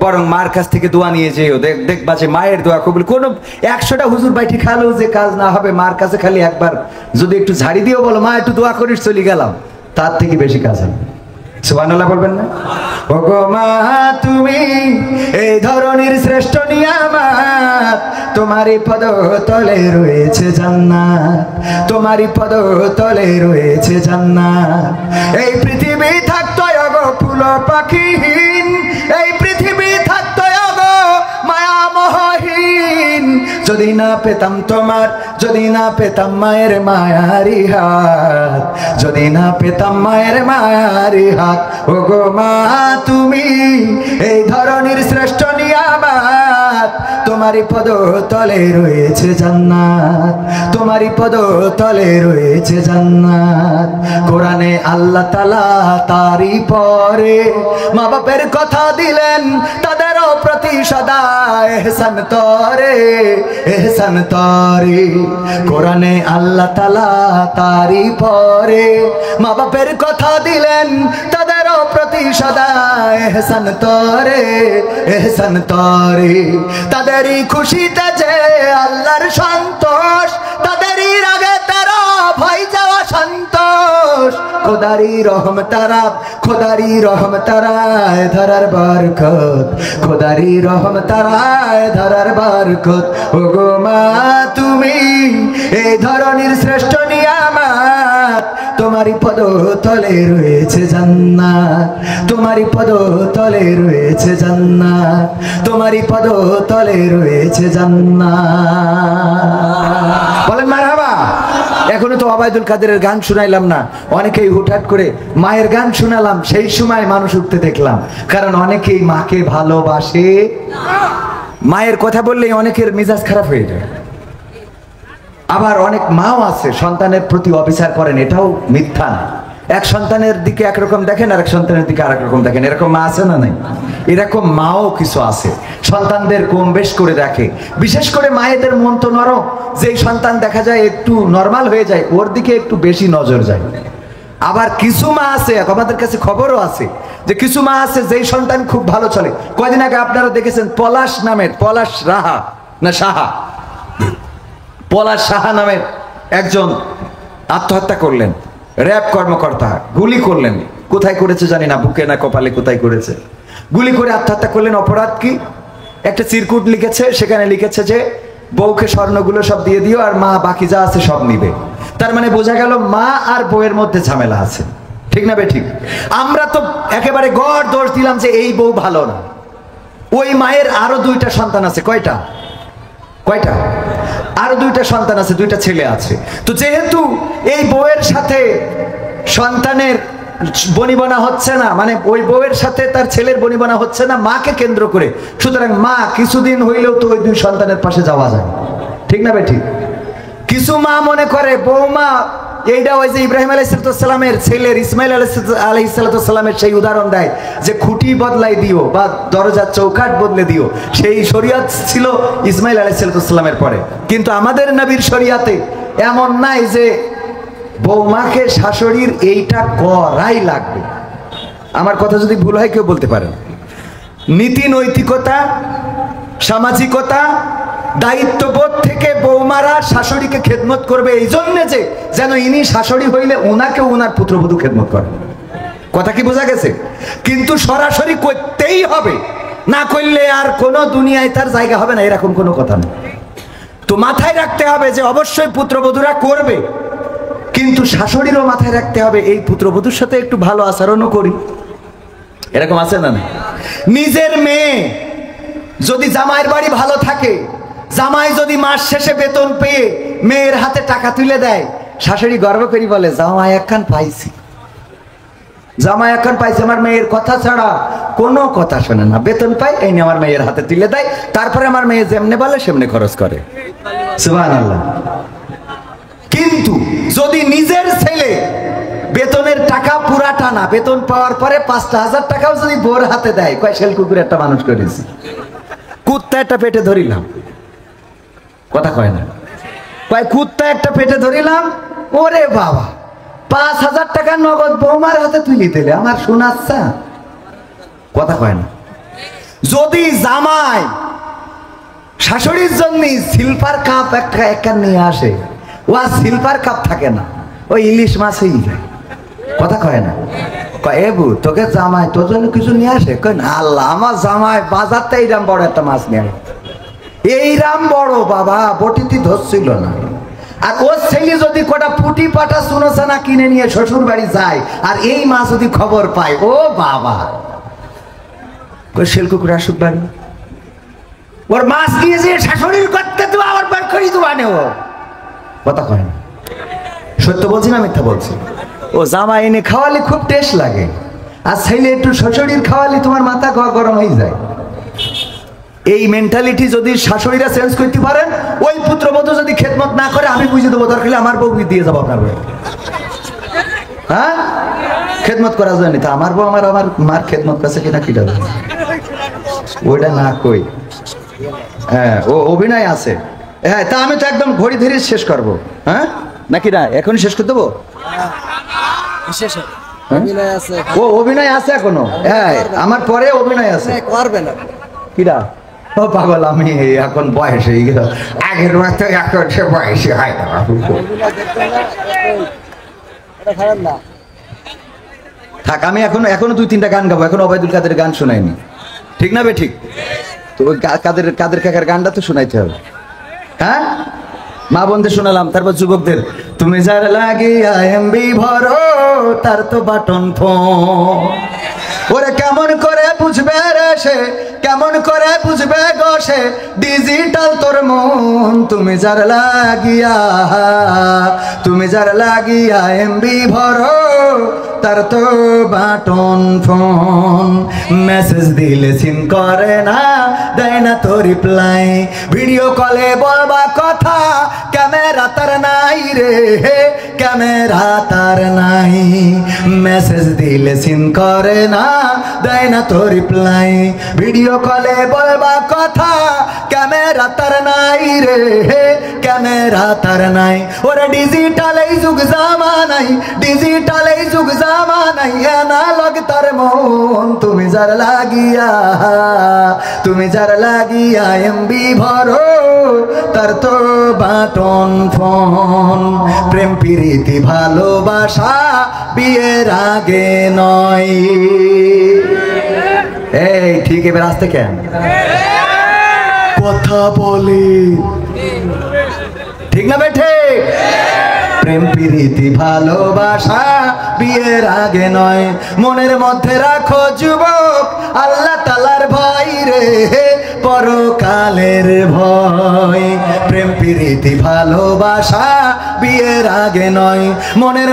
বরং মার কাছ থেকে দোয়া নিয়ে যেও, দেখবা যে মায়ের দোয়া কবুল। কোন 100টা হুজুর বাইটি খালেও যে কাজ না হবে, মার কাছে খালি একবার যদি একটু ঝাড়ি দিও, বলো মা একটু দোয়া করিস, চলে গেলাম, তার থেকে বেশি কাজ হবে। সুবহানাল্লাহ বলবেন না? ওগো মা তুমি এই ধরনের শ্রেষ্ঠ নিয়ামত, তোমারই পদ তলে রয়েছে জান্নাত, তোমারই পদ তলে রয়েছে জান্নাত। এই পৃথিবী থাকতো ওগো ফুল পাখিহীন, এই পৃথিবী থাকতো ওগো মায়া মোহহীন, যদি না পেতাম তোমার, যদি না পেতাম মায়ের মায়ারি হাত, যদি না পেতাম মায়ের মায়ারি হাত। ওগো মা তুমি এই ধরনের শ্রেষ্ঠ নিয়ামত, তোমারই পদ তলে রয়েছে জান্নাত, তোমারই পদ তলে রয়েছে জান্নাত। কোরআনে আল্লাহ তাআলা তারই পরে মা বাপের কথা দিলেন, তাদেরও প্রতি সদা ইহসান তরে, ইহসান তরে। কোরআনে আল্লাহ তাআলা তারই পরে মা বাপের কথা দিলেন, তাদেরও প্রতি সদা ইহসান তরে, ইহসান তরে। তাদেরই খুশিতে যে আল্লাহর সন্তোষ, তাদেরই রাগে তারা ভয় যাওয়া সন্তোষ। খোদারি রহম তারা, খোদারি রহম তারায় ধরার বরকত, খোদারি রহম তারায় ধরার বরকত। ওগো মা তুমি এই ধরনের শ্রেষ্ঠ নিয়ামত, তোমারই পদ তলে রয়েছে জান্নাত, তোমারই পদ তলে রয়েছে জান্নাত, তোমারই পদ তলে রয়েছে জান্নাত। বলেন মারহাবা। এখনো তো ওবায়দুল কাদেরের গান শুনাইলাম না, অনেকেই হুটহাট করে মায়ের গান শুনালাম, সেই সময় মানুষ উঠতে দেখলাম, কারণ অনেকেই মাকে ভালোবাসে। মায়ের কথা বললেই অনেকের মেজাজ খারাপ হয়ে যায়। আবার অনেক মাও আছে সন্তানের প্রতি অবিচার করেন, এটাও মিথ্যা না। এক সন্তানের দিকে একরকম দেখেন, আর এক সন্তানের দিকে আরেক রকম দেখেন, এরকম মা আছে না নাই? এরকম মাও কিছু আছে, সন্তানদের কম বেশ করে দেখে। বিশেষ করে মায়েদের মন তো নরম, যেই সন্তান দেখা যায় একটু নরমাল হয়ে যায়, ওর দিকে একটু বেশি নজর যায়। আবার কিছু মা আছে, আমাদের কাছে খবরও আছে যে কিছু মা আছে যেই সন্তান খুব ভালো চলে। কয়দিন আগে আপনারা দেখেছেন পলাশ নামের, পলাশ রাহা না সাহা, পলাশ সাহা নামের একজন আত্মহত্যা করলেন। র‍্যাব কর্মকর্তা গুলি করলেন, কোথায় করেছে জানি না, বুকে না কপালে কোথায় করেছে, গুলি করে আত্মহত্যা করলেন। অপরাধ কি? একটা চিরকুট লিখেছে, সেখানে লিখেছে যে বউকে স্বর্ণগুলো সব দিয়ে দিও, আর মা বাকি যা আছে সব নিবে। তার মানে বোঝা গেল মা আর বউয়ের মধ্যে ঝামেলা আছে, ঠিক না বেঠিক? আমরা তো একেবারে গড় দোষ দিলাম যে এই বউ ভালো না। ওই মায়ের আরো 2টা সন্তান আছে। কয়টা? কয়টা? আরো 2টা সন্তান আছে, 2টা ছেলে আছে। তো যেহেতু এই বউয়ের সাথে সন্তানের বনিবনা হচ্ছে না, মানে ওই বউয়ের সাথে তার ছেলের বনিবনা হচ্ছে না মাকে কেন্দ্র করে, সুতরাং মা কিছুদিন হইলেও তো ওই 2 সন্তানের পাশে যাওয়া যায়, ঠিক না বেঠিক? কিছু মা মনে করে বৌমা এইটা ওই যে ইব্রাহিম আলাইহিস সালামের ছেলের ইসমাইল আলাইহিস সালামের সেই উদাহরণ দেয় যে খুঁটি বদলাই দিও বা দরজার চৌকাঠ বদলে দিও। সেই শরীয়ত ছিল ইসমাইল আলাইহিস সালামের পরে, কিন্তু আমাদের নবীর শরীয়তে এমন নাই যে বৌমাকে শাশুড়ির এইটা করাই লাগবে। আমার কথা যদি ভুল হয় কেউ বলতে পারেন। নীতি নৈতিকতা, সামাজিকতা, দায়িত্ববোধ থেকে বৌমারা শাশুড়িকে খেদমত করবে এই জন্যে যে যেন ইনি শাশুড়ি হইলে ওনাকে ওনার পুত্রবধূ খেদমত করে। কথা কি বোঝা গেছে? কিন্তু সরাসরি করতেই হবে, না করলে আর কোনো দুনিয়ায় তার জায়গা হবে না, এরকম কোনো কথা নেই। তো মাথায় রাখতে হবে যে অবশ্যই পুত্রবধূরা করবে, কিন্তু শাশুড়িরও মাথায় রাখতে হবে এই পুত্রবধূর সাথে একটু ভালো আচরণও করি। এরকম আছে না? নিজের মেয়ে যদি জামাইয়ের বাড়ি ভালো থাকে, জামাই যদি মাস শেষে বেতন পেয়ে মেয়ের হাতে টাকা তুলে দেয়, শাশুড়ি গর্ব করে বলে জামাই একখান পাইছি, জামাই এখন পাইছে। আমার মেয়ের কথা ছাড়া কোনো কথা শোনে না, বেতন পাই এই নিয়ে আমার মেয়ের হাতে তুলে দেয়, তারপরে আমার মেয়ে যেমনে বলে সেমনে খরচ করে। সুবহানাল্লাহ। কিন্তু যদি নিজের ছেলে বেতনের টাকা পুরাটা না, বেতন পাওয়ার পরে 5,000 টাকাও যদি বোর হাতে দেয়, কয় শেল কুকুর একটা মানুষ করেছি, কুত্তা একটা পেটে ধরিলাম, কথা কয় না, কয় কুত্তা একটা পেটে ধরিলাম, ওরে বাবা 5,000 টাকা নগদ বৌমার হাতে তুলি দিলে আমার শোনাচ্ছা, কথা কয় না। যদি জামাই শাশুড়ির জন্য সিলভার কাপ একটা নিয়ে আসে, ও আর সিলভার কাপ থাকে না, ওই ইলিশ মাছই যায়। কথা কয় না, কয় এবু তোকে জামাই তোর জন্য কিছু নিয়ে আসে? কয় না আল্লাহ, আমার জামাই বাজারতে এইরাম বড় একটা মাছ নিয়ে আসে। এইরাম বড় বাবা বটিতে ধরছিল না। আর ওর ছেলে যদি কটা পুটি পাটা সুনোসানা কিনে নিয়ে শ্বশুর বাড়ি যায়, আর এই মাছ যদি খবর পায়, ও বাবা শিলকুকুর আসুক বাড়ি, ওর মাছ নিয়ে যে শাশুড়ির করতে তো আবার বার করি তো আনে। ও কথা কয় না, সত্য বলছি না মিথ্যা বলছি? ও জামাই এনে খাওয়ালে খুব টেস্ট লাগে, আর ছেলে একটু শ্বশুরির খাওয়ালে তোমার মাথা গরম হয়ে যায়। এই মেন্টালিটি যদি শাশুড়িরা চেঞ্জ করতে পারেন, ওই পুত্রবধূ যদি খেদমত না করে, আমি বুঝে দেবো দরকার আমার বউ দিয়ে যাবো আপনার বউ। হ্যাঁ, খেদমত করা যায় না, আমার বউ আমার মার খেদমত কাছে কিনা কিটা ওইটা না কই। হ্যাঁ, ও অভিনয় আছে। হ্যাঁ, তা আমি তো একদম ঘড়ি ধরে শেষ করবো। হ্যাঁ নাকি না, এখনই শেষ করে দেবো? ও অভিনয় আছে এখনো? হ্যাঁ, আমার পরে অভিনয় আছে। কিরা? ও পাগল, আমি এখন বয়স হয়ে গেল, আগের মতো এখন সে বয়সে হয় না। থাক, আমি এখনো 2-3টা গান গাবো, এখন ওবায়দুল কাদের গান শোনাইনি, ঠিক না বে? ঠিক তো কাদের কাকার গানটা তো শোনাইতে হবে। হ্যাঁ, মা বোনদের শোনালাম, তারপর যুবকদের। তুমি যার লাগিয়া এমবি ভরো, তার তো বাটন ফোন। ওরে কেমন করে বুঝবে রে সে, কেমন করে বুঝবে গো সে, ডিজিটাল তোর মন। তুমি যার লাগিয়া এমবি ভরো, তার তো বাটন ফোন। মেসেজ দিলে সিন করে না, দেয় না তো রিপ্লাই। ভিডিও কলে বলবা কথা, ক্যামেরা তার নাই রে, ক্যামেরা তার নাই। মেসেজ দিলে সিন করে না, দেয় না তো রিপ্লাই। ভিডিও কলে বলবা কথা, ক্যামেরা তার নাই রে, ক্যামেরা তার নাই। ওরে ডিজিটাল এই যুগ জামানাই, ডিজিটাল এই যুগ জামানাই, অ্যানালগ তার মন। তুমি যার লাগিয়া এমবি ভরো, তার তো বাটন ফোন। প্রেম প্রীতি ভালোবাসা বিয়ের আগে নয়। এই ঠিক, এবার আসতে কেন কথা বলি, ঠিক না বেঠে? প্রেম প্রীতি ভালোবাসা বিয়ের আগে নয়। মনের মধ্যে রাখো যুবক, আল্লাহ তাআলার ভয় রে, পরকালের ভয়। প্রেম প্রীতি ভালোবাসা বিয়ের আগে নয়। মনের